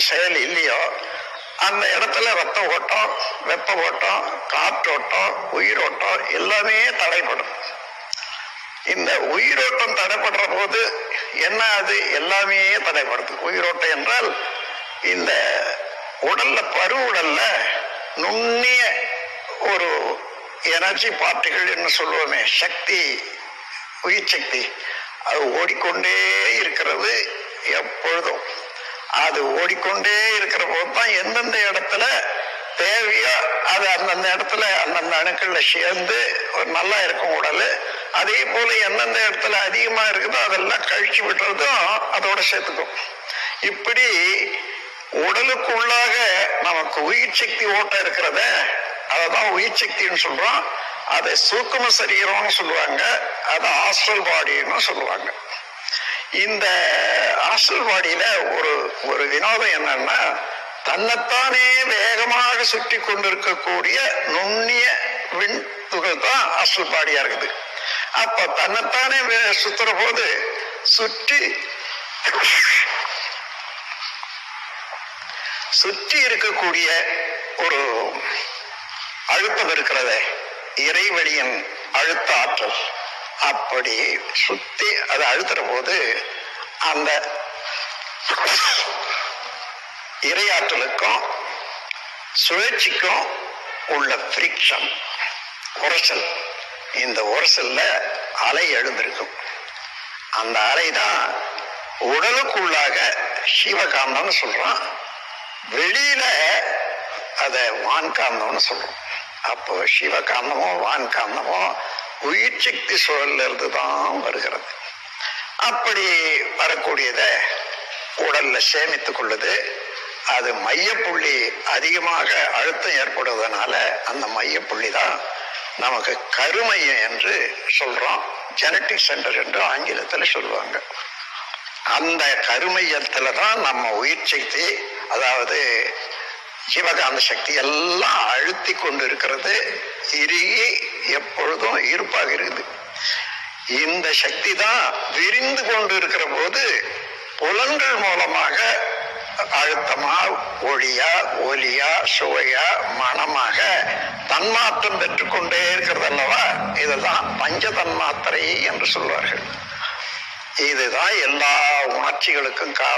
செயல் இல்லையோ அந்த இடத்துல ரத்த ஓட்டம், வெப்ப ஓட்டம், காற்றோட்டம், உயிரோட்டம் எல்லாமே தடைப்படும். இந்த உயிரோட்டம் தடைப்படுற போது என்ன அது எல்லாமே தடைப்படுது. உயிரோட்டம் என்றால் இந்த உடல்ல பருவுடல்ல நுண்ணிய ஒரு எனர்ஜி பார்ட்டிகள் என்ன சொல்லுவோமே, சக்தி, உயிர் சக்தி, அது ஓடிக்கொண்டே இருக்கிறது எப்பொழுதும். அது ஓடிக்கொண்டே இருக்கிற போது தான் எந்தெந்த இடத்துல தேவையோ அது அந்தந்த இடத்துல அந்தந்த அணுக்கள்ல சேர்ந்து ஒரு நல்லா இருக்கும் உடல். அதே போல எந்தெந்த இடத்துல அதிகமா இருக்குதோ அதெல்லாம் கழிச்சு விட்டுறதும் அதோட சேர்த்துக்கும். இப்படி உடலுக்குள்ளாக நமக்கு உயிர் சக்தி ஓட்டம் இருக்கிறத அததான் உயிர் சக்தின்னு சொல்றோம். அதை சூக்கும சரீரம்னு சொல்லுவாங்க, அதை ஆஸ்ட்ரல் பாடின்னு சொல்லுவாங்க. இந்த ஆஸ்ட்ரல் பாடியில ஒரு வினோதம் என்னன்னா, தன்னைத்தானே வேகமாக சுற்றி கொண்டிருக்கக்கூடிய நுண்ணிய விண் துகள் தான் ஆஸ்ட்ரல் பாடியா இருக்குது. அப்ப தன்னைத்தானே சுத்துற போது சுற்றி இருக்கக்கூடிய ஒரு அழுத்தம் இருக்கிறதே, இறைவெளியின் அழுத்த ஆற்றல். அப்படி சுத்தி அதை அழுத்துற போது அந்த இறையாற்றலுக்கும் சுழற்சிக்கும் உள்ள ஃப்ரிக்ஷன், உரசல், இந்த உரசல்ல அலை எழுந்திருக்கும். அந்த அலை தான் உடலுக்குள்ளாக சிவகாந்தம்னு சொல்றான், வெளியில அத வான்காந்தம்னு சொல்றோம். அப்போ சிவகாந்தமோ வான்காந்தமோ உயிர் சக்தி சூழல்ல இருந்து தான் வருகிறது. அப்படி வரக்கூடியத உடல்ல சேமித்துக் கொள்ளுது. அது மையப்புள்ளி அதிகமாக அழுத்தம் ஏற்படுவதனால அந்த மையப்புள்ளி தான் நமக்கு கருமையம் என்று சொல்றோம். ஜெனட்டிக் சென்டர் என்று ஆங்கிலத்தில் சொல்லுவாங்க. அந்த கருமையத்துல தான் நம்ம உயிர் சக்தி, அதாவது சிவகாந்த சக்தி எல்லாம் அழுத்தி கொண்டு இருக்கிறது, இறுகி எப்பொழுதும் இருப்பாக இருக்குது. இந்த சக்தி தான் விரிந்து கொண்டு இருக்கிற போது புலன்கள் மூலமாக அழுத்தமா, ஒளியா, ஒலியா, சுவையா, மனமாக தன்மாற்றம் பெற்றுக்கொண்டே இருக்கிறது அல்லவா. இதுதான் பஞ்ச தன்மாத்திரை என்று சொல்வார்கள். இதுதான் எல்லா உணர்ச்சிகளுக்கும் காரணம்.